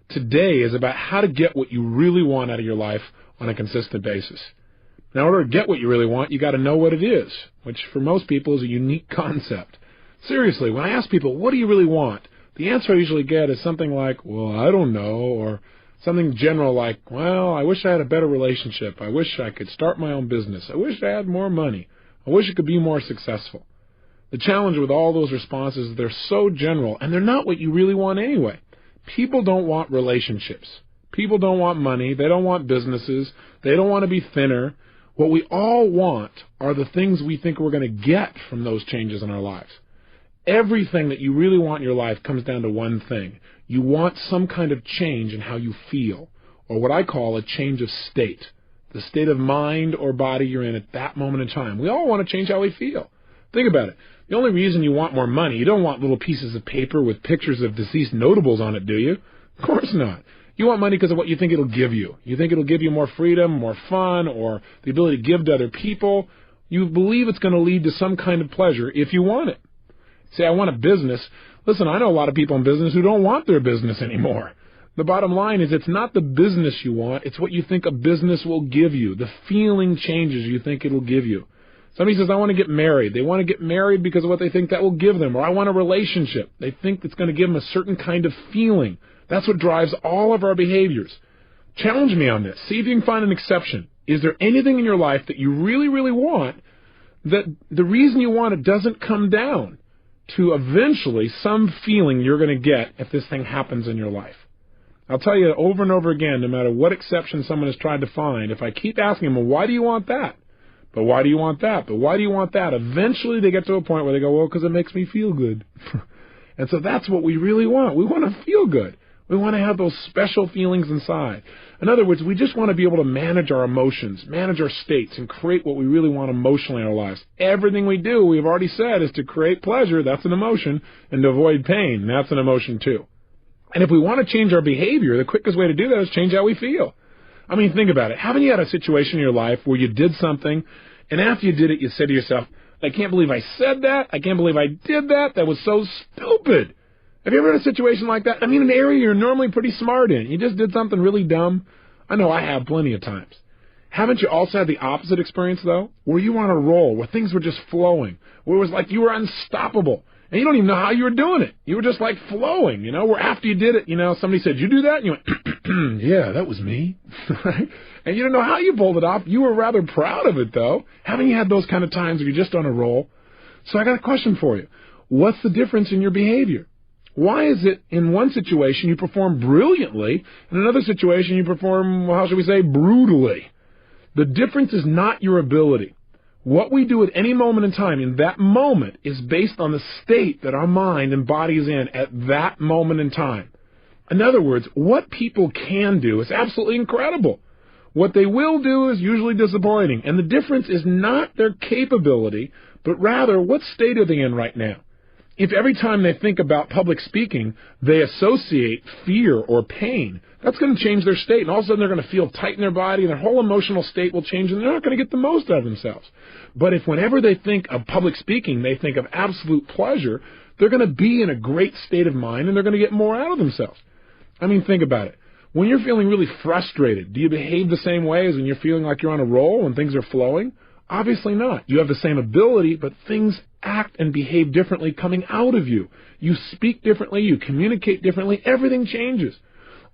today is about how to get what you really want out of your life on a consistent basis. Now, in order to get what you really want, you got to know what it is, which for most people is a unique concept. Seriously, when I ask people, what do you really want? The answer I usually get is something like, well, I don't know, or something general like, well, I wish I had a better relationship. I wish I could start my own business. I wish I had more money. I wish I could be more successful. The challenge with all those responses is they're so general, and they're not what you really want anyway. People don't want relationships. People don't want money. They don't want businesses. They don't want to be thinner. What we all want are the things we think we're going to get from those changes in our lives. Everything that you really want in your life comes down to one thing. You want some kind of change in how you feel, or what I call a change of state, the state of mind or body you're in at that moment in time. We all want to change how we feel. Think about it. The only reason you want more money, you don't want little pieces of paper with pictures of deceased notables on it, do you? Of course not. You want money because of what you think it'll give you. You think it'll give you more freedom, more fun, or the ability to give to other people. You believe it's going to lead to some kind of pleasure if you want it. Say, I want a business. Listen, I know a lot of people in business who don't want their business anymore. The bottom line is it's not the business you want, it's what you think a business will give you, the feeling changes you think it'll give you. Somebody says, I want to get married. They want to get married because of what they think that will give them. Or I want a relationship. They think it's going to give them a certain kind of feeling. That's what drives all of our behaviors. Challenge me on this. See if you can find an exception. Is there anything in your life that you really, really want that the reason you want it doesn't come down to eventually some feeling you're going to get if this thing happens in your life? I'll tell you over and over again, no matter what exception someone has tried to find, if I keep asking them, well, why do you want that? But why do you want that? But why do you want that? Eventually they get to a point where they go, well, because it makes me feel good. And so that's what we really want. We want to feel good. We want to have those special feelings inside. In other words, we just want to be able to manage our emotions, manage our states, and create what we really want emotionally in our lives. Everything we do, we've already said, is to create pleasure. That's an emotion. And to avoid pain. That's an emotion too. And if we want to change our behavior, the quickest way to do that is change how we feel. I mean, think about it. Haven't you had a situation in your life where you did something, and after you did it, you said to yourself, I can't believe I said that. I can't believe I did that. That was so stupid. Have you ever had a situation like that? I mean, an area you're normally pretty smart in. You just did something really dumb. I know I have plenty of times. Haven't you also had the opposite experience, though, where you were on a roll, where things were just flowing, where it was like you were unstoppable, and you don't even know how you were doing it. You were just like flowing, where after you did it, somebody said, you do that? And you went, yeah, that was me. Right? And you don't know how you pulled it off. You were rather proud of it, though. Haven't you had those kind of times where you're just on a roll? So I got a question for you. What's the difference in your behavior? Why is it in one situation you perform brilliantly, in another situation you perform, how should we say, brutally? The difference is not your ability. What we do at any moment in time, in that moment, is based on the state that our mind and body is in at that moment in time. In other words, what people can do is absolutely incredible. What they will do is usually disappointing. And the difference is not their capability, but rather what state are they in right now. If every time they think about public speaking, they associate fear or pain, that's going to change their state. And all of a sudden they're going to feel tight in their body, and their whole emotional state will change, and they're not going to get the most out of themselves. But if whenever they think of public speaking, they think of absolute pleasure, they're going to be in a great state of mind, and they're going to get more out of themselves. I mean, think about it. When you're feeling really frustrated, do you behave the same way as when you're feeling like you're on a roll and things are flowing? Obviously not. You have the same ability, but things act and behave differently coming out of you. You speak differently. You communicate differently. Everything changes.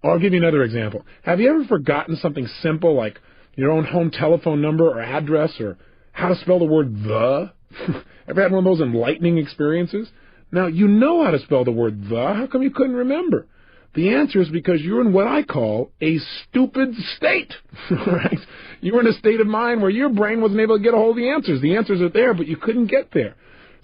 Or I'll give you another example. Have you ever forgotten something simple like your own home telephone number or address or how to spell the word the? Ever had one of those enlightening experiences? Now, you know how to spell the word the. How come you couldn't remember? The answer is because you're in what I call a stupid state, right? You were in a state of mind where your brain wasn't able to get a hold of the answers. The answers are there, but you couldn't get there.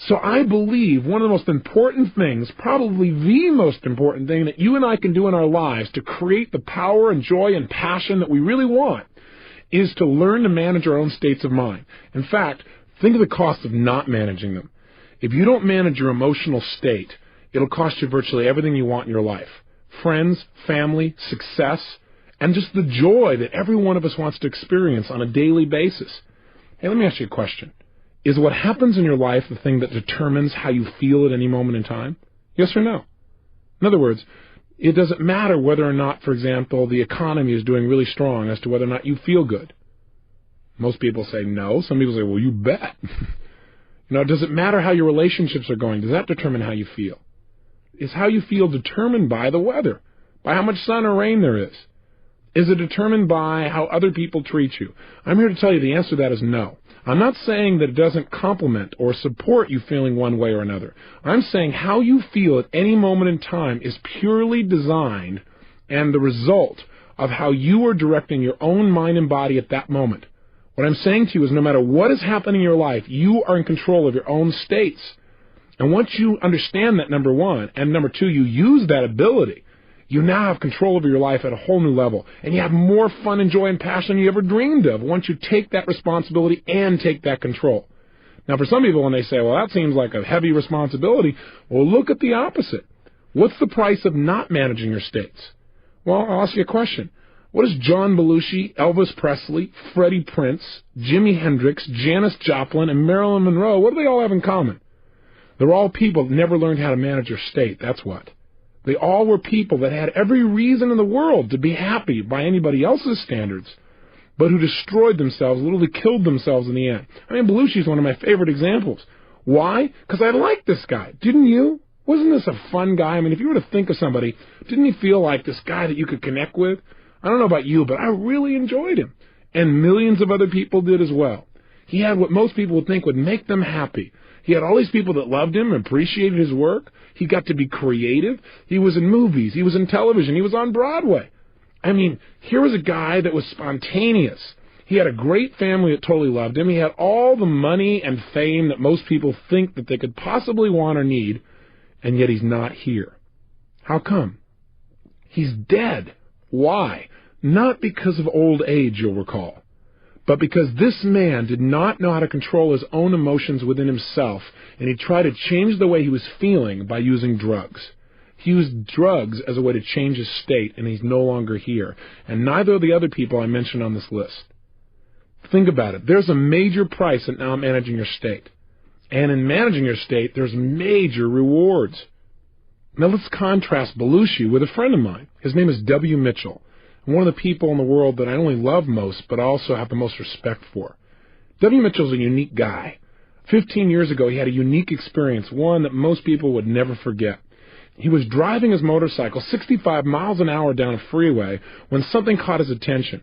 So I believe one of the most important things, probably the most important thing that you and I can do in our lives to create the power and joy and passion that we really want is to learn to manage our own states of mind. In fact, think of the cost of not managing them. If you don't manage your emotional state, it'll cost you virtually everything you want in your life. Friends, family, success, and just the joy that every one of us wants to experience on a daily basis. Hey, let me ask you a question. Is what happens in your life the thing that determines how you feel at any moment in time? Yes or no? In other words, It doesn't matter whether or not, for example, the economy is doing really strong as to whether or not you feel good. Most people say no. Some people say, well, you bet. Does it matter how your relationships are going? Does that determine how you feel? Is how you feel determined by the weather, by how much sun or rain there is? Is it determined by how other people treat you? I'm here to tell you the answer to that is no. I'm not saying that it doesn't complement or support you feeling one way or another. I'm saying how you feel at any moment in time is purely designed and the result of how you are directing your own mind and body at that moment. What I'm saying to you is no matter what is happening in your life, you are in control of your own states. And once you understand that, number one, and number two, you use that ability, you now have control over your life at a whole new level. And you have more fun and joy and passion than you ever dreamed of once you take that responsibility and take that control. Now, for some people, when they say, well, that seems like a heavy responsibility, well, look at the opposite. What's the price of not managing your states? Well, I'll ask you a question. What does John Belushi, Elvis Presley, Freddie Prinze, Jimi Hendrix, Janis Joplin, and Marilyn Monroe, what do they all have in common? They're all people that never learned how to manage their state, that's what. They all were people that had every reason in the world to be happy by anybody else's standards, but who destroyed themselves, literally killed themselves in the end. I mean, Belushi's one of my favorite examples. Why? Because I liked this guy. Didn't you? Wasn't this a fun guy? I mean, if you were to think of somebody, didn't he feel like this guy that you could connect with? I don't know about you, but I really enjoyed him. And millions of other people did as well. He had what most people would think would make them happy. He had all these people that loved him, appreciated his work. He got to be creative. He was in movies. He was in television. He was on Broadway. I mean, here was a guy that was spontaneous. He had a great family that totally loved him. He had all the money and fame that most people think that they could possibly want or need, and yet he's not here. How come? He's dead. Why? Not because of old age, you'll recall, but because this man did not know how to control his own emotions within himself, and he tried to change the way he was feeling by using drugs. He used drugs as a way to change his state, and he's no longer here, and neither of the other people I mentioned on this list. Think about it. There's a major price in now managing your state, and in managing your state, there's major rewards. Now let's contrast Belushi with a friend of mine. His name is W. Mitchell, one of the people in the world that I not only love most, but also have the most respect for. W. Mitchell's a unique guy. 15 years ago, he had a unique experience, one that most people would never forget. He was driving his motorcycle 65 miles an hour down a freeway when something caught his attention.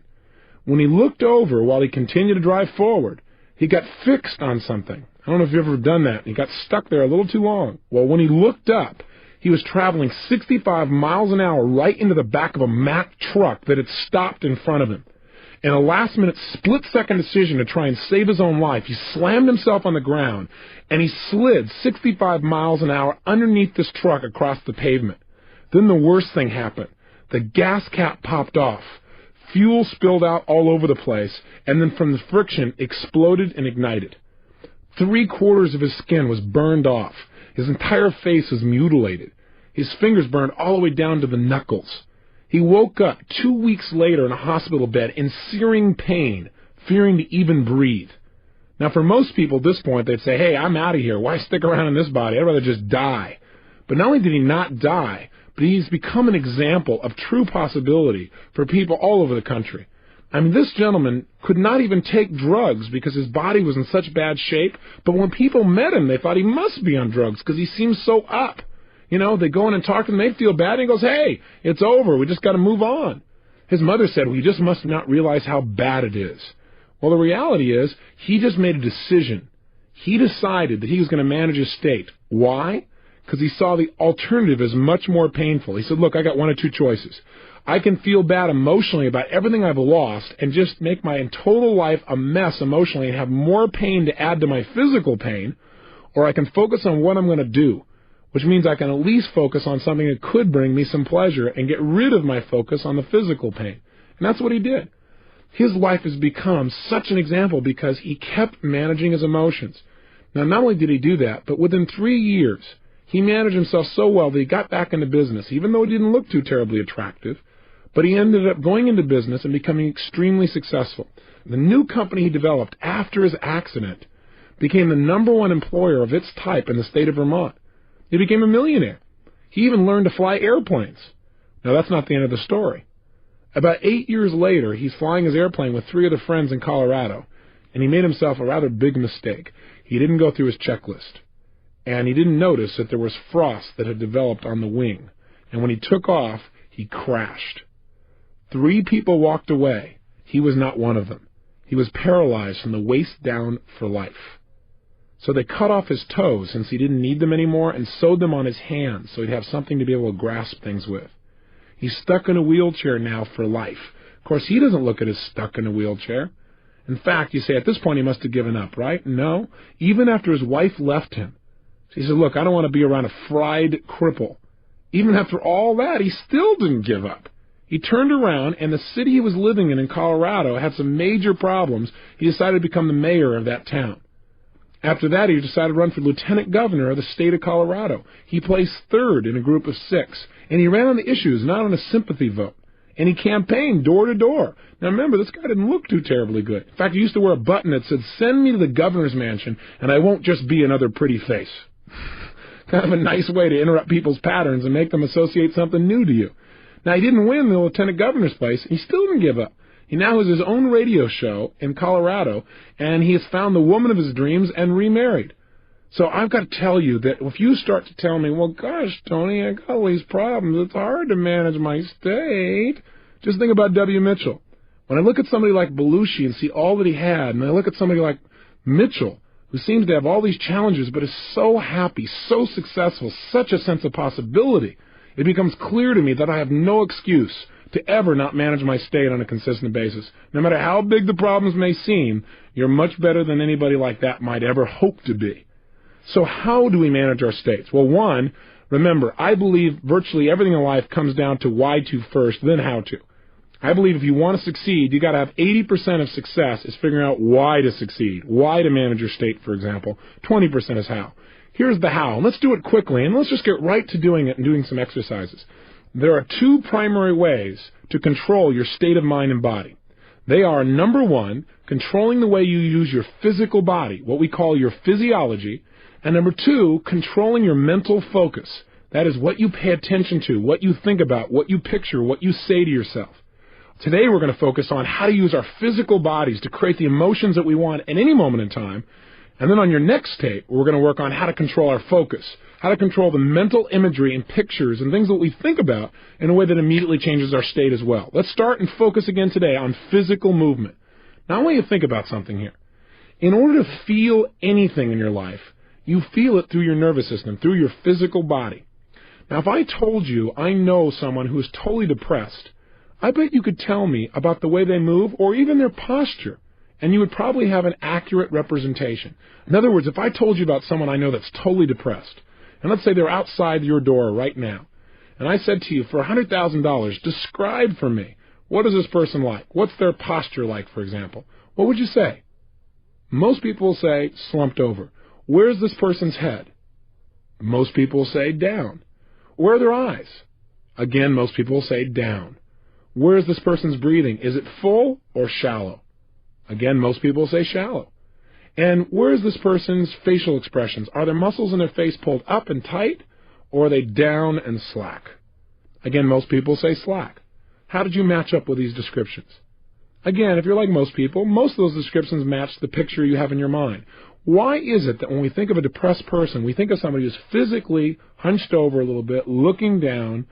When he looked over while he continued to drive forward, he got fixed on something. I don't know if you've ever done that. He got stuck there a little too long. Well, when he looked up, he was traveling 65 miles an hour right into the back of a Mack truck that had stopped in front of him. In a last-minute, split-second decision to try and save his own life, he slammed himself on the ground, and he slid 65 miles an hour underneath this truck across the pavement. Then the worst thing happened. The gas cap popped off. Fuel spilled out all over the place, and then from the friction, exploded and ignited. 3/4 of his skin was burned off. His entire face was mutilated. His fingers burned all the way down to the knuckles. He woke up 2 weeks later in a hospital bed in searing pain, fearing to even breathe. Now, for most people at this point, they'd say, hey, I'm out of here. Why stick around in this body? I'd rather just die. But not only did he not die, but he's become an example of true possibility for people all over the country. I mean, this gentleman could not even take drugs because his body was in such bad shape, but when people met him, they thought he must be on drugs because he seemed so up. You know, they go in and talk to him, they feel bad, and he goes, hey, it's over, we just got to move on. His mother said, well, you just must not realize how bad it is. Well, the reality is, he just made a decision. He decided that he was going to manage his state. Why? Because he saw the alternative as much more painful. He said, look, I got one of two choices. I can feel bad emotionally about everything I've lost and just make my total life a mess emotionally and have more pain to add to my physical pain, or I can focus on what I'm going to do, which means I can at least focus on something that could bring me some pleasure and get rid of my focus on the physical pain. And that's what he did. His life has become such an example because he kept managing his emotions. Now, not only did he do that, but within 3 years, he managed himself so well that he got back into business, even though he didn't look too terribly attractive. But he ended up going into business and becoming extremely successful. The new company he developed after his accident became the #1 employer of its type in the state of Vermont. He became a millionaire. He even learned to fly airplanes. Now, that's not the end of the story. About 8 years later, he's flying his airplane with 3 other friends in Colorado, and he made himself a rather big mistake. He didn't go through his checklist, and he didn't notice that there was frost that had developed on the wing. And when he took off, he crashed. 3 people walked away. He was not one of them. He was paralyzed from the waist down for life. So they cut off his toes since he didn't need them anymore and sewed them on his hands so he'd have something to be able to grasp things with. He's stuck in a wheelchair now for life. Of course, he doesn't look at as stuck in a wheelchair. In fact, you say at this point he must have given up, right? No. Even after his wife left him, she said, look, I don't want to be around a fried cripple. Even after all that, he still didn't give up. He turned around, and the city he was living in Colorado had some major problems. He decided to become the mayor of that town. After that, he decided to run for lieutenant governor of the state of Colorado. He placed 3rd in a group of 6, and he ran on the issues, not on a sympathy vote. And he campaigned door to door. Now remember, this guy didn't look too terribly good. In fact, he used to wear a button that said, "Send me to the governor's mansion, and I won't just be another pretty face." Kind of a nice way to interrupt people's patterns and make them associate something new to you. Now, he didn't win the lieutenant governor's place. He still didn't give up. He now has his own radio show in Colorado, and he has found the woman of his dreams and remarried. So I've got to tell you that if you start to tell me, well, gosh, Tony, I got all these problems. It's hard to manage my state. Just think about W. Mitchell. When I look at somebody like Belushi and see all that he had, and I look at somebody like Mitchell, who seems to have all these challenges but is so happy, so successful, such a sense of possibility, it becomes clear to me that I have no excuse to ever not manage my state on a consistent basis. No matter how big the problems may seem, you're much better than anybody like that might ever hope to be. So how do we manage our states? Well, one, remember, I believe virtually everything in life comes down to why to first, then how to. I believe if you want to succeed, you got to have 80% of success is figuring out why to succeed, why to manage your state, for example. 20% is how. Here's the how. And let's do it quickly, and let's just get right to doing it and doing some exercises. There are 2 primary ways to control your state of mind and body. They are, number 1, controlling the way you use your physical body, what we call your physiology, and number 2, controlling your mental focus. That is what you pay attention to, what you think about, what you picture, what you say to yourself. Today we're going to focus on how to use our physical bodies to create the emotions that we want at any moment in time. And then on your next tape, we're going to work on how to control our focus, how to control the mental imagery and pictures and things that we think about in a way that immediately changes our state as well. Let's start and focus again today on physical movement. Now I want you to think about something here. In order to feel anything in your life, you feel it through your nervous system, through your physical body. Now if I told you I know someone who is totally depressed, I bet you could tell me about the way they move or even their posture, and you would probably have an accurate representation. In other words, if I told you about someone I know that's totally depressed, and let's say they're outside your door right now, and I said to you, for $100,000, describe for me, what is this person like? What's their posture like, for example? What would you say? Most people will say, slumped over. Where's this person's head? Most people will say, down. Where are their eyes? Again, most people will say, down. Where is this person's breathing? Is it full or shallow? Again, most people say shallow. And where is this person's facial expressions? Are their muscles in their face pulled up and tight, or are they down and slack? Again, most people say slack. How did you match up with these descriptions? Again, if you're like most people, most of those descriptions match the picture you have in your mind. Why is it that when we think of a depressed person, we think of somebody who's physically hunched over a little bit, looking down,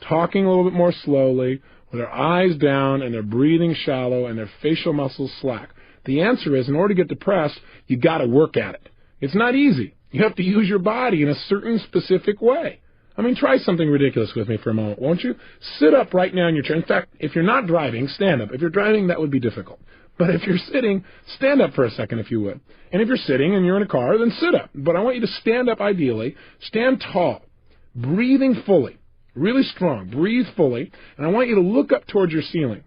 talking a little bit more slowly, with their eyes down and their breathing shallow and their facial muscles slack? The answer is, in order to get depressed, you got to work at it. It's not easy. You have to use your body in a certain specific way. I mean, try something ridiculous with me for a moment, won't you? Sit up right now in your chair. In fact, if you're not driving, stand up. If you're driving, that would be difficult. But if you're sitting, stand up for a second if you would. And if you're sitting and you're in a car, then sit up. But I want you to stand up ideally. Stand tall, breathing fully. Really strong. Breathe fully. And I want you to look up towards your ceiling.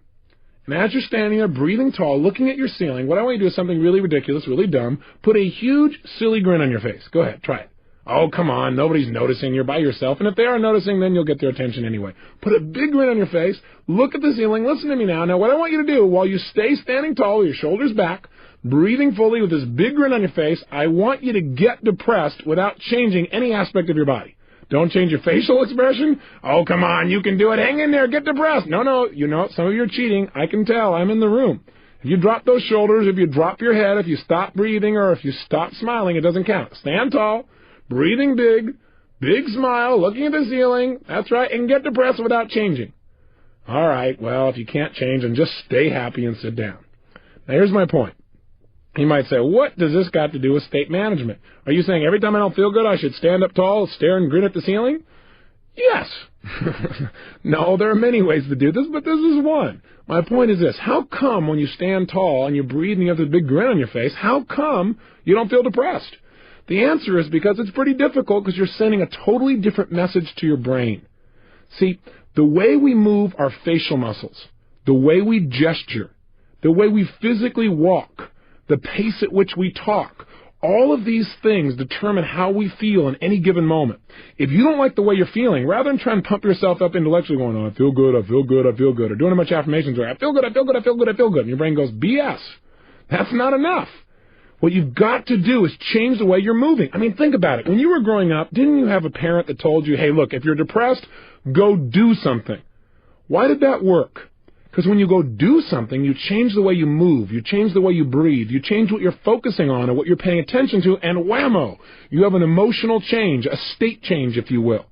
And as you're standing there, breathing tall, looking at your ceiling, what I want you to do is something really ridiculous, really dumb. Put a huge, silly grin on your face. Go ahead. Try it. Oh, come on. Nobody's noticing. You're by yourself. And if they are noticing, then you'll get their attention anyway. Put a big grin on your face. Look at the ceiling. Listen to me now. Now, what I want you to do, while you stay standing tall with your shoulders back, breathing fully with this big grin on your face, I want you to get depressed without changing any aspect of your body. Don't change your facial expression? Oh, come on, you can do it. Hang in there, get depressed. No, some of you are cheating. I can tell. I'm in the room. If you drop those shoulders, if you drop your head, if you stop breathing, or if you stop smiling, it doesn't count. Stand tall, breathing big smile, looking at the ceiling. That's right, and get depressed without changing. All right, well, if you can't change, then just stay happy and sit down. Now, here's my point. You might say, what does this got to do with state management? Are you saying every time I don't feel good, I should stand up tall, stare and grin at the ceiling? Yes. No, there are many ways to do this, but this is one. My point is this. How come when you stand tall and you breathe and you have this big grin on your face, how come you don't feel depressed? The answer is because it's pretty difficult because you're sending a totally different message to your brain. See, the way we move our facial muscles, the way we gesture, the way we physically walk, the pace at which we talk, all of these things determine how we feel in any given moment. If you don't like the way you're feeling, rather than trying to pump yourself up intellectually going, oh, I feel good, I feel good, I feel good, or doing a bunch of affirmations where I feel good, I feel good, I feel good, I feel good, and your brain goes, BS. That's not enough. What you've got to do is change the way you're moving. I mean, think about it. When you were growing up, didn't you have a parent that told you, hey, look, if you're depressed, go do something? Why did that work? Because when you go do something, you change the way you move, you change the way you breathe, you change what you're focusing on and what you're paying attention to, and whammo, you have an emotional change, a state change, if you will.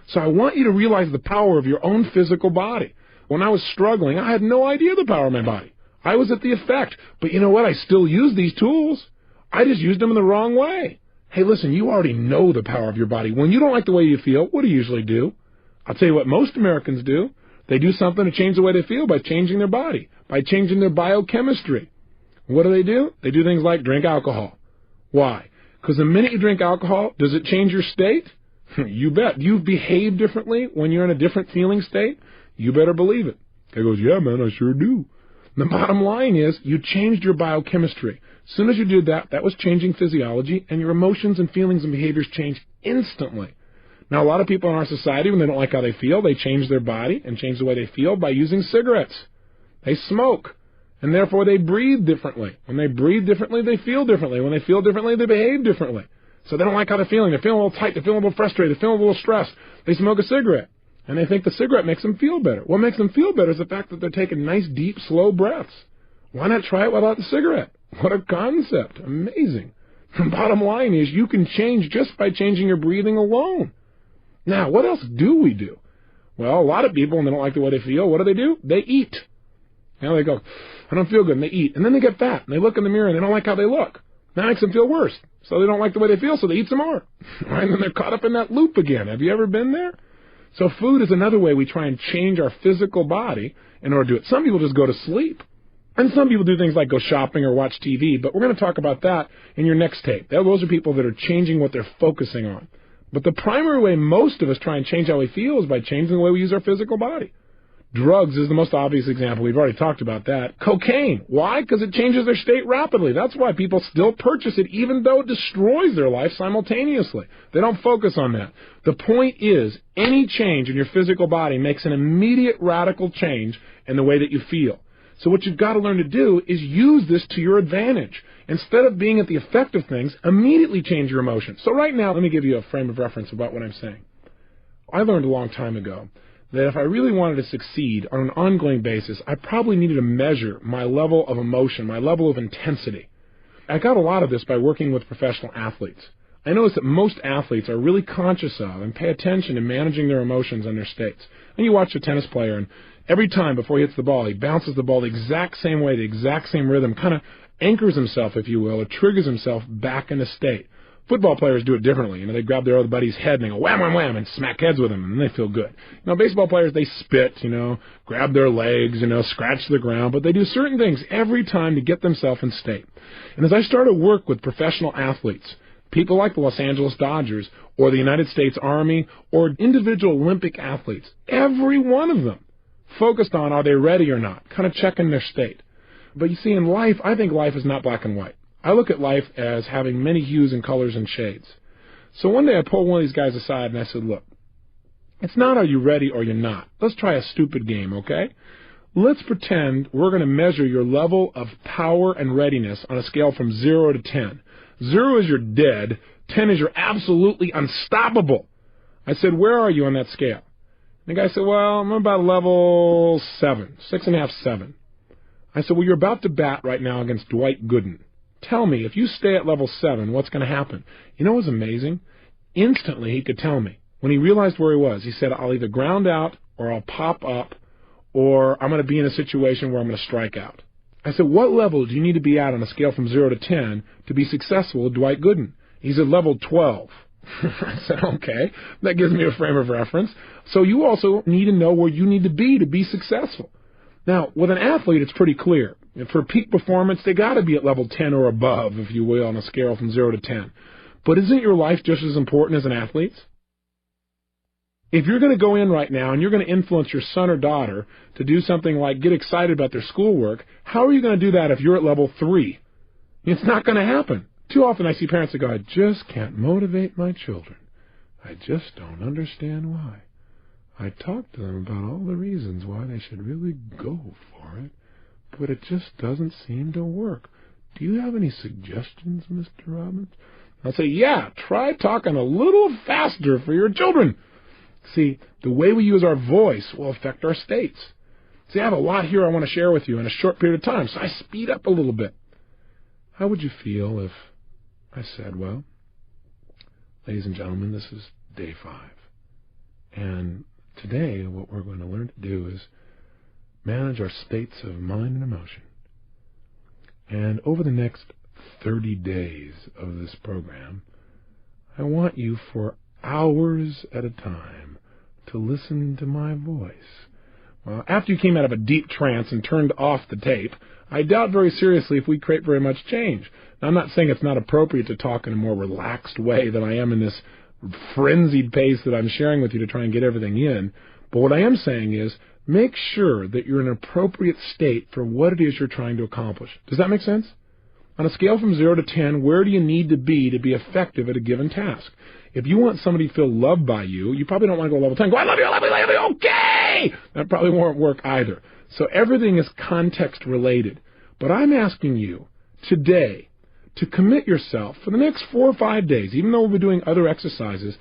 So I want you to realize the power of your own physical body. When I was struggling, I had no idea the power of my body. I was at the effect. But you know what? I still use these tools. I just used them in the wrong way. Hey, listen, you already know the power of your body. When you don't like the way you feel, what do you usually do? I'll tell you what most Americans do. They do something to change the way they feel by changing their body, by changing their biochemistry. What do? They do things like drink alcohol. Why? Because the minute you drink alcohol, does it change your state? You bet. You behave differently when you're in a different feeling state? You better believe it. Guy goes, yeah, man, I sure do. The bottom line is you changed your biochemistry. As soon as you did that, that was changing physiology, and your emotions and feelings and behaviors change instantly. Now, a lot of people in our society, when they don't like how they feel, they change their body and change the way they feel by using cigarettes. They smoke, and therefore they breathe differently. When they breathe differently, they feel differently. When they feel differently, they behave differently. So they don't like how they're feeling. They're feeling a little tight. They're feeling a little frustrated. They're feeling a little stressed. They smoke a cigarette, and they think the cigarette makes them feel better. What makes them feel better is the fact that they're taking nice, deep, slow breaths. Why not try it without the cigarette? What a concept. Amazing. The bottom line is you can change just by changing your breathing alone. Now, what else do we do? Well, a lot of people, when they don't like the way they feel, what do? They eat. You know, they go, I don't feel good, and they eat. And then they get fat, and they look in the mirror, and they don't like how they look. That makes them feel worse. So they don't like the way they feel, so they eat some more. Right? And then they're caught up in that loop again. Have you ever been there? So food is another way we try and change our physical body in order to do it. Some people just go to sleep. And some people do things like go shopping or watch TV, but we're going to talk about that in your next tape. Those are people that are changing what they're focusing on. But the primary way most of us try and change how we feel is by changing the way we use our physical body. Drugs is the most obvious example. We've already talked about that. Cocaine. Why? Because it changes their state rapidly. That's why people still purchase it, even though it destroys their life simultaneously. They don't focus on that. The point is, any change in your physical body makes an immediate radical change in the way that you feel. So what you've got to learn to do is use this to your advantage. Instead of being at the effect of things, immediately change your emotions. So right now, let me give you a frame of reference about what I'm saying. I learned a long time ago that if I really wanted to succeed on an ongoing basis, I probably needed to measure my level of emotion, my level of intensity. I got a lot of this by working with professional athletes. I noticed that most athletes are really conscious of and pay attention to managing their emotions and their states. And you watch a tennis player, and every time before he hits the ball, he bounces the ball the exact same way, the exact same rhythm, kind of anchors himself, if you will, or triggers himself back in a state. Football players do it differently. They grab their other buddy's head and they go wham, wham, wham, and smack heads with him, and they feel good. Baseball players, they spit, grab their legs, scratch the ground, but they do certain things every time to get themselves in state. And as I started to work with professional athletes, people like the Los Angeles Dodgers or the United States Army or individual Olympic athletes, every one of them focused on are they ready or not, kind of checking their state. But you see, in life, I think life is not black and white. I look at life as having many hues and colors and shades. So one day I pulled one of these guys aside and I said, look, it's not are you ready or you're not. Let's try a stupid game, okay? Let's pretend we're going to measure your level of power and readiness on a scale from 0 to 10. 0 is you're dead. 10 is you're absolutely unstoppable. I said, where are you on that scale? And the guy said, well, I'm about level 7, 6.5, 7. I said, well, you're about to bat right now against Dwight Gooden. Tell me, if you stay at level 7, what's going to happen? You know what was amazing? Instantly, he could tell me. When he realized where he was, he said, I'll either ground out or I'll pop up or I'm going to be in a situation where I'm going to strike out. I said, what level do you need to be at on a scale from 0 to 10 to be successful with Dwight Gooden? He said, level 12. I said, okay, that gives me a frame of reference. So you also need to know where you need to be successful. Now, with an athlete, it's pretty clear. For peak performance, they got to be at level 10 or above, if you will, on a scale from 0 to 10. But isn't your life just as important as an athlete's? If you're going to go in right now and you're going to influence your son or daughter to do something like get excited about their schoolwork, how are you going to do that if you're at level 3? It's not going to happen. Too often I see parents that go, I just can't motivate my children. I just don't understand why. I talk to them about all the reasons why they should really go for it, but it just doesn't seem to work. Do you have any suggestions, Mr. Robbins? I'll say, yeah, try talking a little faster for your children. See, the way we use our voice will affect our states. See, I have a lot here I want to share with you in a short period of time, so I speed up a little bit. How would you feel if I said, well, ladies and gentlemen, this is day 5. And today what we're going to learn to do is manage our states of mind and emotion. And over the next 30 days of this program, I want you for hours at a time to listen to my voice. Well, after you came out of a deep trance and turned off the tape, I doubt very seriously if we create very much change. Now, I'm not saying it's not appropriate to talk in a more relaxed way than I am in this frenzied pace that I'm sharing with you to try and get everything in. But what I am saying is make sure that you're in an appropriate state for what it is you're trying to accomplish. Does that make sense? On a scale from 0 to 10, where do you need to be effective at a given task? If you want somebody to feel loved by you, you probably don't want to go level 10. Go, I love you, I love you, I love you, okay! That probably won't work either. So everything is context related. But I'm asking you today to commit yourself for the next 4 or 5 days, even though we'll be doing other exercises,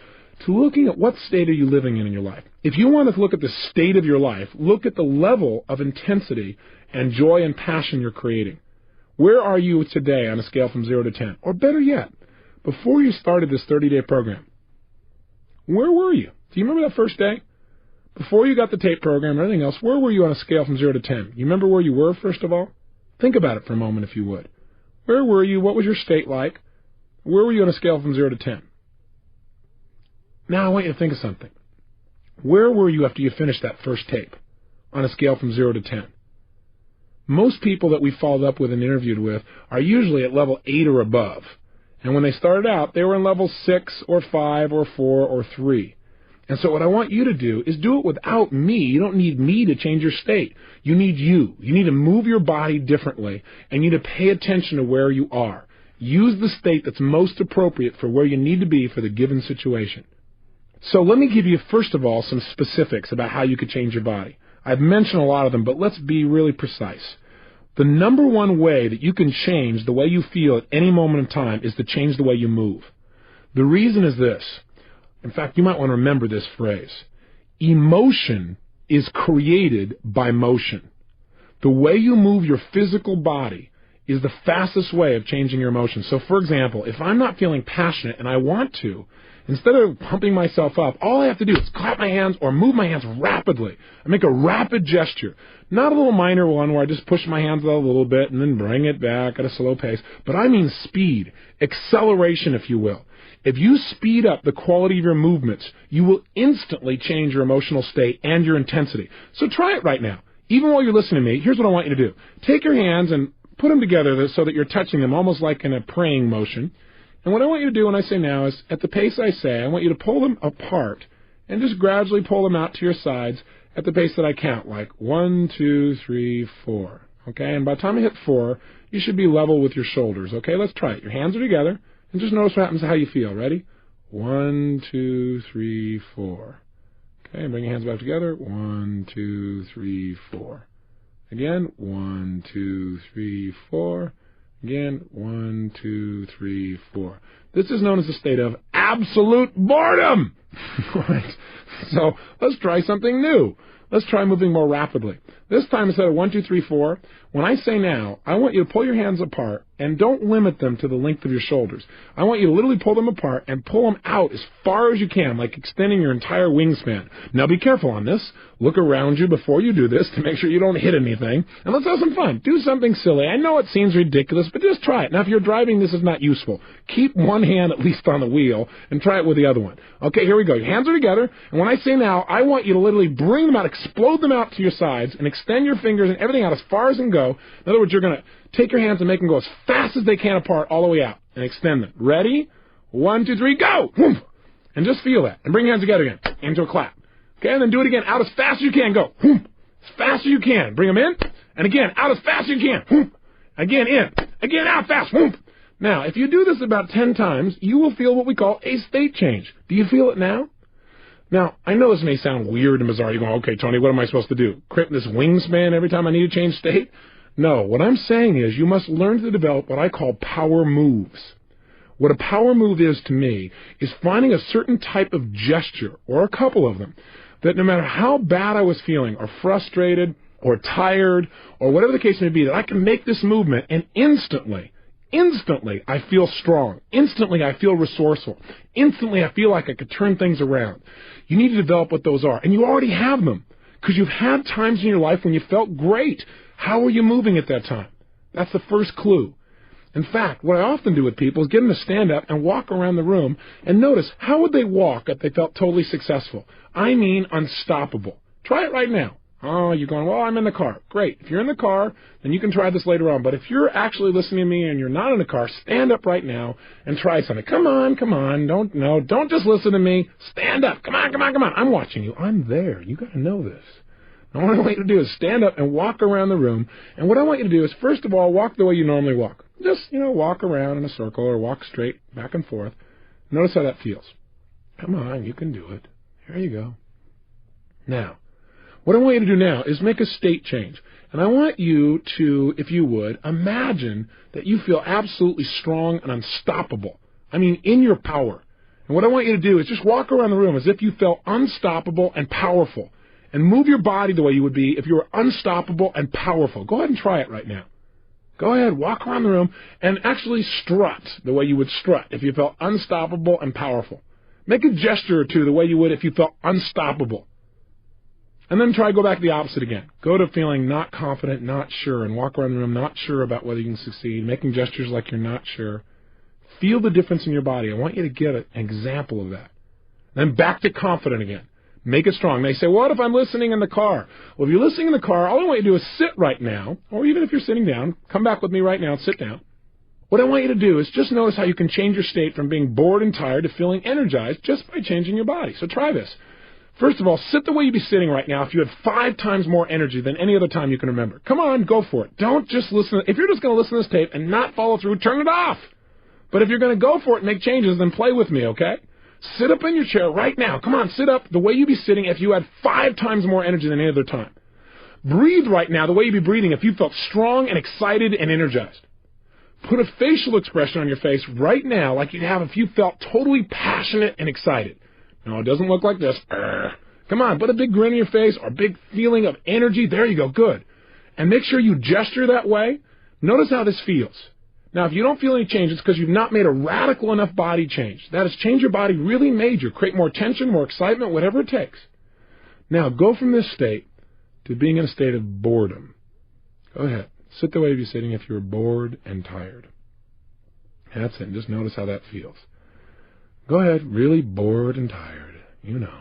to looking at what state are you living in your life. If you want to look at the state of your life, look at the level of intensity and joy and passion you're creating. Where are you today on a scale from 0 to 10? Or better yet, before you started this 30-day program, where were you? Do you remember that first day? Before you got the tape program or anything else, where were you on a scale from 0 to 10? You remember where you were, first of all? Think about it for a moment, if you would. Where were you? What was your state like? Where were you on a scale from 0 to 10? Now I want you to think of something. Where were you after you finished that first tape on a scale from 0 to 10? Most people that we followed up with and interviewed with are usually at level 8 or above. And when they started out, they were in level 6 or 5 or 4 or 3. And so what I want you to do is do it without me. You don't need me to change your state. You need you. You need to move your body differently, and you need to pay attention to where you are. Use the state that's most appropriate for where you need to be for the given situation. So let me give you, first of all, some specifics about how you could change your body. I've mentioned a lot of them, but let's be really precise. The number one way that you can change the way you feel at any moment in time is to change the way you move. The reason is this. In fact, you might want to remember this phrase. Emotion is created by motion. The way you move your physical body is the fastest way of changing your emotions. So, for example, if I'm not feeling passionate and I want to, instead of pumping myself up, all I have to do is clap my hands or move my hands rapidly. I make a rapid gesture. Not a little minor one where I just push my hands out a little bit and then bring it back at a slow pace, but I mean speed, acceleration, if you will. If you speed up the quality of your movements, you will instantly change your emotional state and your intensity. So try it right now. Even while you're listening to me, here's what I want you to do. Take your hands and put them together so that you're touching them almost like in a praying motion. And what I want you to do when I say now is, at the pace I say, I want you to pull them apart and just gradually pull them out to your sides at the pace that I count, like 1, 2, 3, 4. Okay? And by the time I hit 4, you should be level with your shoulders. Okay? Let's try it. Your hands are together. And just notice what happens to how you feel. Ready? 1, 2, 3, 4. Okay, bring your hands back together. 1, 2, 3, 4. Again, 1, 2, 3, 4. Again, 1, 2, 3, 4. This is known as a state of absolute boredom. Right? So let's try something new. Let's try moving more rapidly. This time, instead of 1, 2, 3, 4, when I say now, I want you to pull your hands apart and don't limit them to the length of your shoulders. I want you to literally pull them apart and pull them out as far as you can, like extending your entire wingspan. Now be careful on this. Look around you before you do this to make sure you don't hit anything. And let's have some fun. Do something silly. I know it seems ridiculous, but just try it. Now if you're driving, this is not useful. Keep one hand at least on the wheel and try it with the other one. Okay, here we go. Your hands are together, and when I say now, I want you to literally bring them out, explode them out to your sides, and extend your fingers and everything out as far as they can go. In other words, you're going to take your hands and make them go as fast as they can apart all the way out and extend them. Ready? 1, 2, 3, go! And just feel that. And bring your hands together again into a clap. Okay, and then do it again out as fast as you can. Go. As fast as you can. Bring them in. And again, out as fast as you can. Again, in. Again, out fast. Now, if you do this about 10 times, you will feel what we call a state change. Do you feel it now? Now, I know this may sound weird and bizarre. You're going, okay, Tony, what am I supposed to do? Create this wingspan every time I need to change state? No, what I'm saying is you must learn to develop what I call power moves. What a power move is to me is finding a certain type of gesture, or a couple of them, that no matter how bad I was feeling, or frustrated, or tired, or whatever the case may be, that I can make this movement and instantly I feel strong. Instantly I feel resourceful. Instantly I feel like I could turn things around. You need to develop what those are. And you already have them, because you've had times in your life when you felt great. How were you moving at that time? That's the first clue. In fact, what I often do with people is get them to stand up and walk around the room and notice how would they walk if they felt totally successful. I mean unstoppable. Try it right now. Oh, you're going, well, I'm in the car. Great. If you're in the car, then you can try this later on. But if you're actually listening to me and you're not in the car, stand up right now and try something. Come on. Don't just listen to me. Stand up. Come on. I'm watching you. I'm there. You got to know this. And what I want you to do is stand up and walk around the room. And what I want you to do is, first of all, walk the way you normally walk. Just, walk around in a circle or walk straight back and forth. Notice how that feels. Come on, you can do it. Here you go. Now, what I want you to do now is make a state change. And I want you to, if you would, imagine that you feel absolutely strong and unstoppable. I mean, in your power. And what I want you to do is just walk around the room as if you felt unstoppable and powerful. And move your body the way you would be if you were unstoppable and powerful. Go ahead and try it right now. Go ahead, walk around the room and actually strut the way you would strut if you felt unstoppable and powerful. Make a gesture or two the way you would if you felt unstoppable. And then try to go back to the opposite again. Go to feeling not confident, not sure, and walk around the room not sure about whether you can succeed, making gestures like you're not sure. Feel the difference in your body. I want you to get an example of that. Then back to confident again. Make it strong. They say, what if I'm listening in the car? Well, if you're listening in the car, all I want you to do is sit right now, or even if you're sitting down, come back with me right now and sit down. What I want you to do is just notice how you can change your state from being bored and tired to feeling energized just by changing your body. So try this. First of all, sit the way you'd be sitting right now if you had 5 times more energy than any other time you can remember. Come on, go for it. Don't just listen. If you're just going to listen to this tape and not follow through, turn it off. But if you're going to go for it and make changes, then play with me, okay? Sit up in your chair right now. Come on, sit up the way you'd be sitting if you had 5 times more energy than any other time. Breathe right now the way you'd be breathing if you felt strong and excited and energized. Put a facial expression on your face right now like you'd have if you felt totally passionate and excited. No, it doesn't look like this. Come on, put a big grin on your face or a big feeling of energy. There you go, good. And make sure you gesture that way. Notice how this feels. Now, if you don't feel any change, it's because you've not made a radical enough body change. That is, change your body really major. Create more tension, more excitement, whatever it takes. Now, go from this state to being in a state of boredom. Go ahead. Sit the way you're sitting if you're bored and tired. That's it. Just notice how that feels. Go ahead. Really bored and tired. And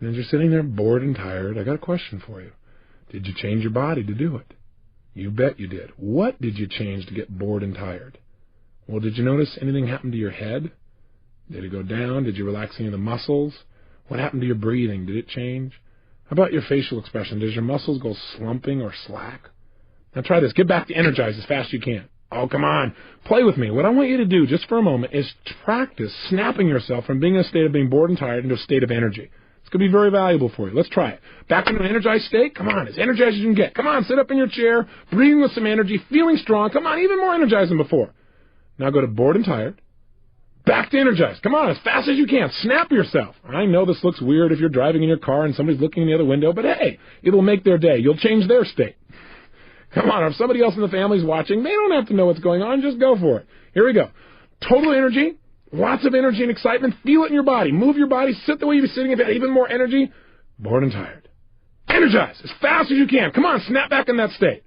as you're sitting there bored and tired, I got a question for you. Did you change your body to do it? You bet you did. What did you change to get bored and tired? Well, did you notice anything happen to your head? Did it go down? Did you relax any of the muscles? What happened to your breathing? Did it change? How about your facial expression? Does your muscles go slumping or slack? Now try this. Get back to energize as fast as you can. Oh, come on. Play with me. What I want you to do just for a moment is practice snapping yourself from being in a state of being bored and tired into a state of energy. It's going to be very valuable for you. Let's try it. Back into an energized state. Come on, as energized as you can get. Come on, sit up in your chair, breathing with some energy, feeling strong. Come on, even more energized than before. Now go to bored and tired. Back to energized. Come on, as fast as you can. Snap yourself. I know this looks weird if you're driving in your car and somebody's looking in the other window, but hey, it'll make their day. You'll change their state. Come on, if somebody else in the family's watching, they don't have to know what's going on. Just go for it. Here we go. Total energy. Lots of energy and excitement. Feel it in your body. Move your body. Sit the way you're sitting. If you have even more energy. Bored and tired. Energize as fast as you can. Come on, snap back in that state.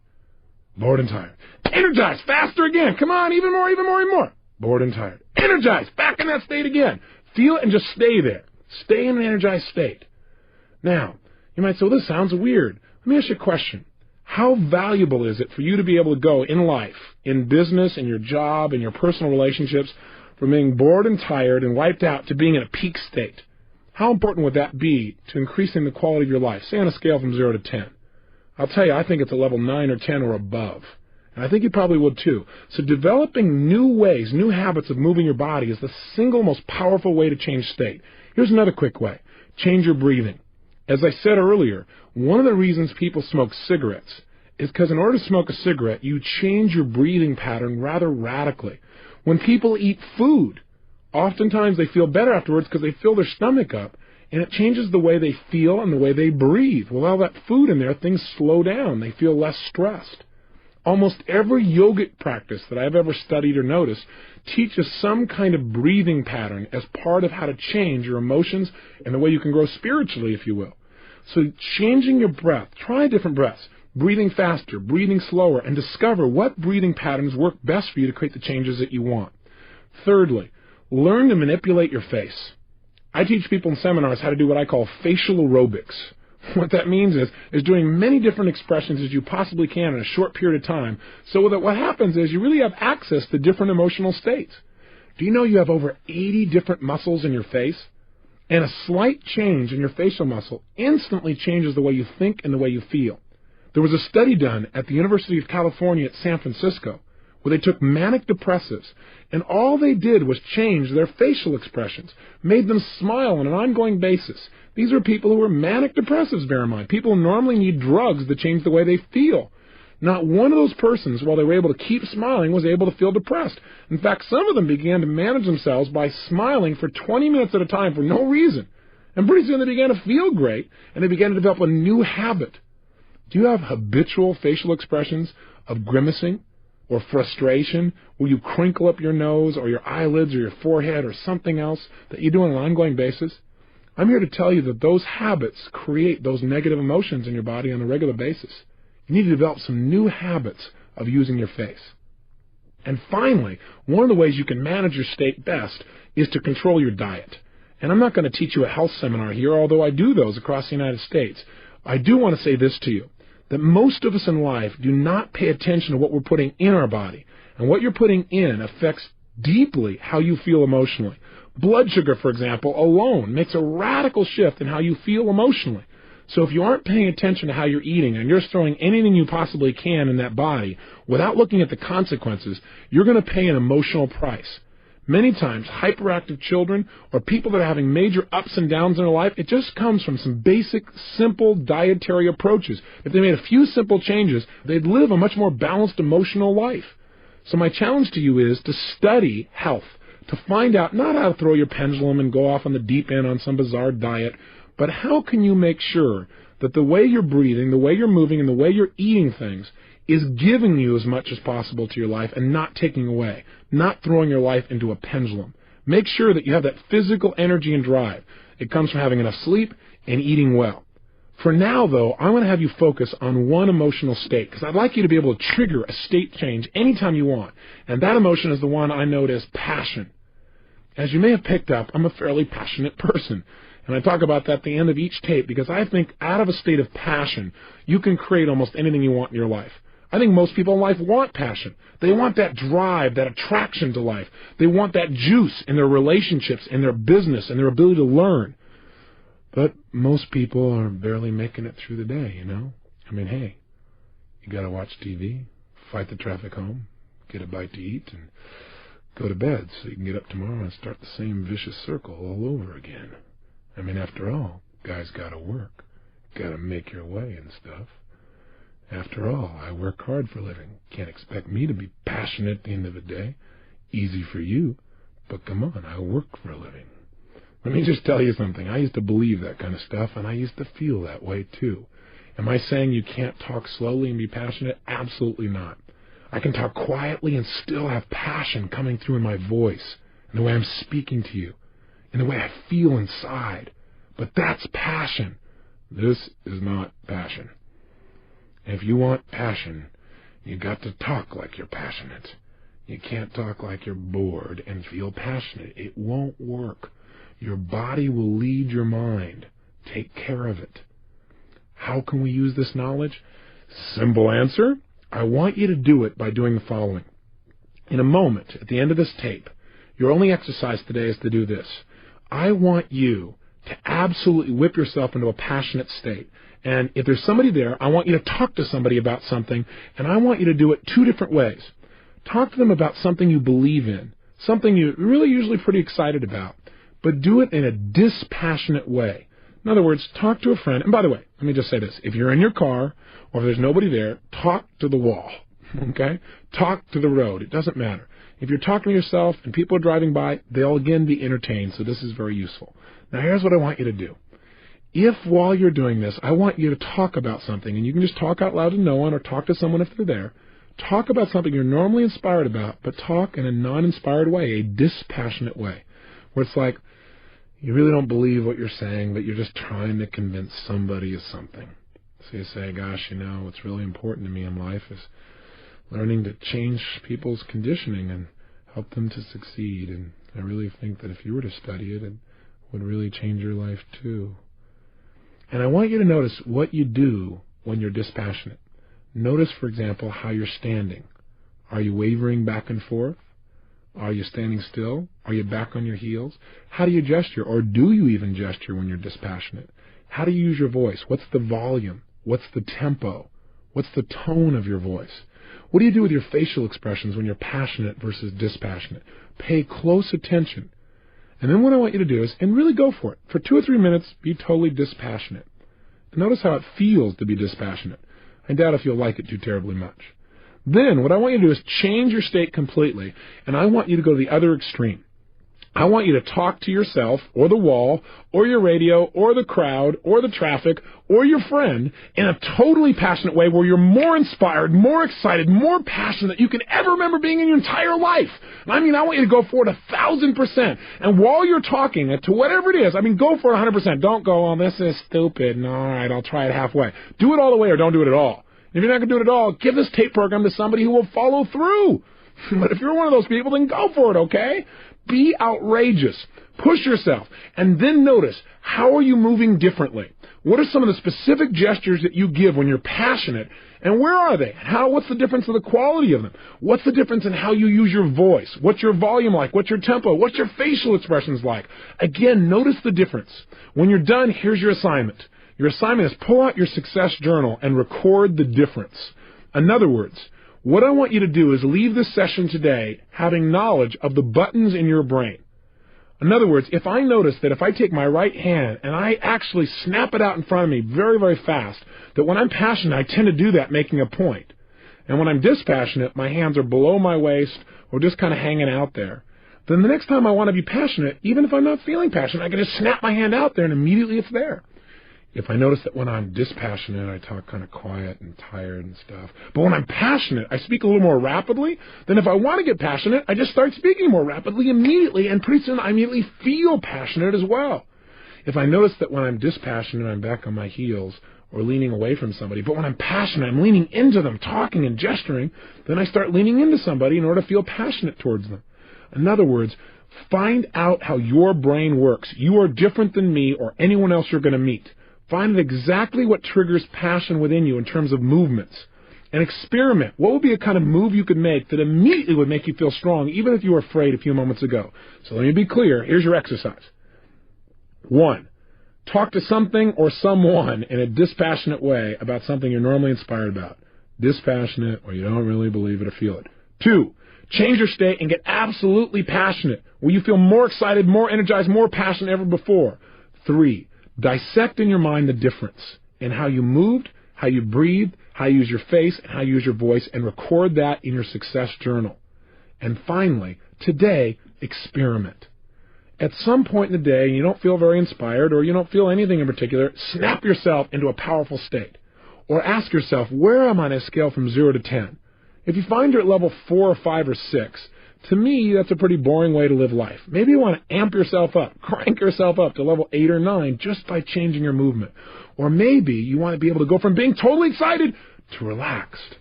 Bored and tired. Energize faster again. Come on, even more, even more, even more. Bored and tired. Energize back in that state again. Feel it and just stay there. Stay in an energized state. Now, you might say, well, this sounds weird. Let me ask you a question. How valuable is it for you to be able to go in life, in business, in your job, in your personal relationships, from being bored and tired and wiped out to being in a peak state? How important would that be to increasing the quality of your life, say on a scale from 0 to 10? I'll tell you, I think it's a level 9 or 10 or above. And I think you probably would too. So developing new ways, new habits of moving your body is the single most powerful way to change state. Here's another quick way. Change your breathing. As I said earlier, one of the reasons people smoke cigarettes is because in order to smoke a cigarette, you change your breathing pattern rather radically. When people eat food, oftentimes they feel better afterwards because they fill their stomach up, and it changes the way they feel and the way they breathe. With all that food in there, things slow down. They feel less stressed. Almost every yogic practice that I've ever studied or noticed teaches some kind of breathing pattern as part of how to change your emotions and the way you can grow spiritually, if you will. So changing your breath, try different breaths, breathing faster, breathing slower, and discover what breathing patterns work best for you to create the changes that you want. Thirdly, learn to manipulate your face. I teach people in seminars how to do what I call facial aerobics. What that means is doing many different expressions as you possibly can in a short period of time, so that what happens is you really have access to different emotional states. Do you know you have over 80 different muscles in your face? And a slight change in your facial muscle instantly changes the way you think and the way you feel. There was a study done at the University of California at San Francisco where they took manic depressives, and all they did was change their facial expressions, made them smile on an ongoing basis. These are people who were manic depressives, bear in mind. People who normally need drugs to change the way they feel. Not one of those persons, while they were able to keep smiling, was able to feel depressed. In fact, some of them began to manage themselves by smiling for 20 minutes at a time for no reason. And pretty soon they began to feel great, and they began to develop a new habit. Do you have habitual facial expressions of grimacing or frustration, where you crinkle up your nose or your eyelids or your forehead or something else that you do on an ongoing basis? I'm here to tell you that those habits create those negative emotions in your body on a regular basis. You need to develop some new habits of using your face. And finally, one of the ways you can manage your state best is to control your diet. And I'm not going to teach you a health seminar here, although I do those across the United States. I do want to say this to you, that most of us in life do not pay attention to what we're putting in our body. And what you're putting in affects deeply how you feel emotionally. Blood sugar, for example, alone makes a radical shift in how you feel emotionally. So if you aren't paying attention to how you're eating and you're throwing anything you possibly can in that body without looking at the consequences, you're going to pay an emotional price. Many times, hyperactive children or people that are having major ups and downs in their life, it just comes from some basic, simple dietary approaches. If they made a few simple changes, they'd live a much more balanced emotional life. So my challenge to you is to study health, to find out not how to throw your pendulum and go off on the deep end on some bizarre diet, but how can you make sure that the way you're breathing, the way you're moving, and the way you're eating things is giving you as much as possible to your life and not taking away, not throwing your life into a pendulum. Make sure that you have that physical energy and drive. It comes from having enough sleep and eating well. For now, though, I want to have you focus on one emotional state, because I'd like you to be able to trigger a state change anytime you want. And that emotion is the one I note as passion. As you may have picked up, I'm a fairly passionate person. And I talk about that at the end of each tape because I think out of a state of passion, you can create almost anything you want in your life. I think most people in life want passion. They want that drive, that attraction to life. They want that juice in their relationships, in their business, and their ability to learn. But most people are barely making it through the day, you know? I mean, hey, you got to watch TV, fight the traffic home, get a bite to eat, and go to bed so you can get up tomorrow and start the same vicious circle all over again. I mean, after all, Guys gotta work. Gotta make your way and stuff. After all, I work hard for a living. Can't expect me to be passionate at the end of the day. Easy for you, but come on, I work for a living. Let me just tell you something. I used to believe that kind of stuff, and I used to feel that way too. Am I saying you can't talk slowly and be passionate? Absolutely not. I can talk quietly and still have passion coming through in my voice, in the way I'm speaking to you, in the way I feel inside. But that's passion. This is not passion. If you want passion, you got to talk like you're passionate. You can't talk like you're bored and feel passionate. It won't work. Your body will lead your mind. Take care of it. How can we use this knowledge? Simple answer. I want you to do it by doing the following. In a moment, at the end of this tape, your only exercise today is to do this. I want you to absolutely whip yourself into a passionate state. And if there's somebody there, I want you to talk to somebody about something, and I want you to do it two different ways. Talk to them about something you believe in, something you're really usually pretty excited about, but do it in a dispassionate way. In other words, talk to a friend. And by the way, let me just say this. If you're in your car or if there's nobody there, talk to the wall, okay? Talk to the road. It doesn't matter. If you're talking to yourself and people are driving by, they'll again be entertained, so this is very useful. Now, here's what I want you to do. If while you're doing this, I want you to talk about something, and you can just talk out loud to no one or talk to someone if they're there, talk about something you're normally inspired about, but talk in a non-inspired way, a dispassionate way, where it's like you really don't believe what you're saying, but you're just trying to convince somebody of something. So you say, gosh, what's really important to me in life is learning to change people's conditioning and help them to succeed. And I really think that if you were to study it, it would really change your life too. And I want you to notice what you do when you're dispassionate. Notice, for example, how you're standing. Are you wavering back and forth? Are you standing still? Are you back on your heels? How do you gesture, or do you even gesture when you're dispassionate? How do you use your voice? What's the volume? What's the tempo? What's the tone of your voice? What do you do with your facial expressions when you're passionate versus dispassionate? Pay close attention. And then what I want you to do is, and really go for it. For 2 or 3 minutes, be totally dispassionate. And notice how it feels to be dispassionate. I doubt if you'll like it too terribly much. Then what I want you to do is change your state completely, and I want you to go to the other extreme. I want you to talk to yourself or the wall or your radio or the crowd or the traffic or your friend in a totally passionate way where you're more inspired, more excited, more passionate than you can ever remember being in your entire life. And I want you to go for it 1,000%. And while you're talking to whatever it is, go for it 100%. Don't go, this is stupid. No, all right, I'll try it halfway. Do it all the way or don't do it at all. If you're not going to do it at all, give this tape program to somebody who will follow through. But if you're one of those people, then go for it, okay? Be outrageous. Push yourself. And then notice, how are you moving differently? What are some of the specific gestures that you give when you're passionate? And where are they? What's the difference in the quality of them? What's the difference in how you use your voice? What's your volume like? What's your tempo? What's your facial expressions like? Again, notice the difference. When you're done, here's your assignment. Your assignment is pull out your success journal and record the difference. In other words, what I want you to do is leave this session today having knowledge of the buttons in your brain. In other words, if I notice that if I take my right hand and I actually snap it out in front of me very, very fast, that when I'm passionate, I tend to do that making a point. And when I'm dispassionate, my hands are below my waist or just kind of hanging out there. Then the next time I want to be passionate, even if I'm not feeling passionate, I can just snap my hand out there and immediately it's there. If I notice that when I'm dispassionate, I talk kind of quiet and tired and stuff. But when I'm passionate, I speak a little more rapidly. Then if I want to get passionate, I just start speaking more rapidly immediately, and pretty soon I immediately feel passionate as well. If I notice that when I'm dispassionate, I'm back on my heels or leaning away from somebody, but when I'm passionate, I'm leaning into them, talking and gesturing, then I start leaning into somebody in order to feel passionate towards them. In other words, find out how your brain works. You are different than me or anyone else you're going to meet. Find out exactly what triggers passion within you in terms of movements. And experiment. What would be a kind of move you could make that immediately would make you feel strong, even if you were afraid a few moments ago? So let me be clear. Here's your exercise. 1, talk to something or someone in a dispassionate way about something you're normally inspired about. Dispassionate, or you don't really believe it or feel it. 2, change your state and get absolutely passionate, where you feel more excited, more energized, more passionate than ever before. 3, Dissect in your mind the difference in how you moved, how you breathed, how you use your face, and how you use your voice, and record that in your success journal. And finally, today, experiment. At some point in the day, you don't feel very inspired or you don't feel anything in particular, snap yourself into a powerful state. Or ask yourself, where am I on a scale from 0 to 10? If you find you're at level 4 or 5 or 6, to me, that's a pretty boring way to live life. Maybe you want to amp yourself up, crank yourself up to level 8 or 9 just by changing your movement. Or maybe you want to be able to go from being totally excited to relaxed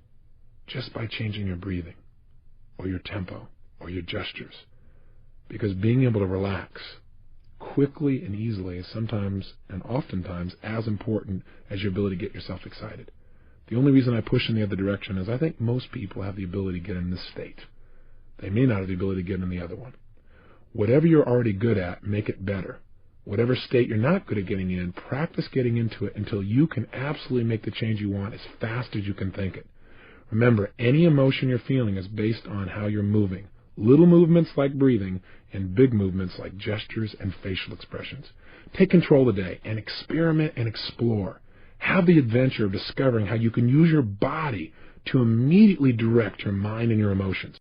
just by changing your breathing or your tempo or your gestures. Because being able to relax quickly and easily is sometimes and oftentimes as important as your ability to get yourself excited. The only reason I push in the other direction is I think most people have the ability to get in this state. They may not have the ability to get in the other one. Whatever you're already good at, make it better. Whatever state you're not good at getting in, practice getting into it until you can absolutely make the change you want as fast as you can think it. Remember, any emotion you're feeling is based on how you're moving. Little movements like breathing and big movements like gestures and facial expressions. Take control today and experiment and explore. Have the adventure of discovering how you can use your body to immediately direct your mind and your emotions.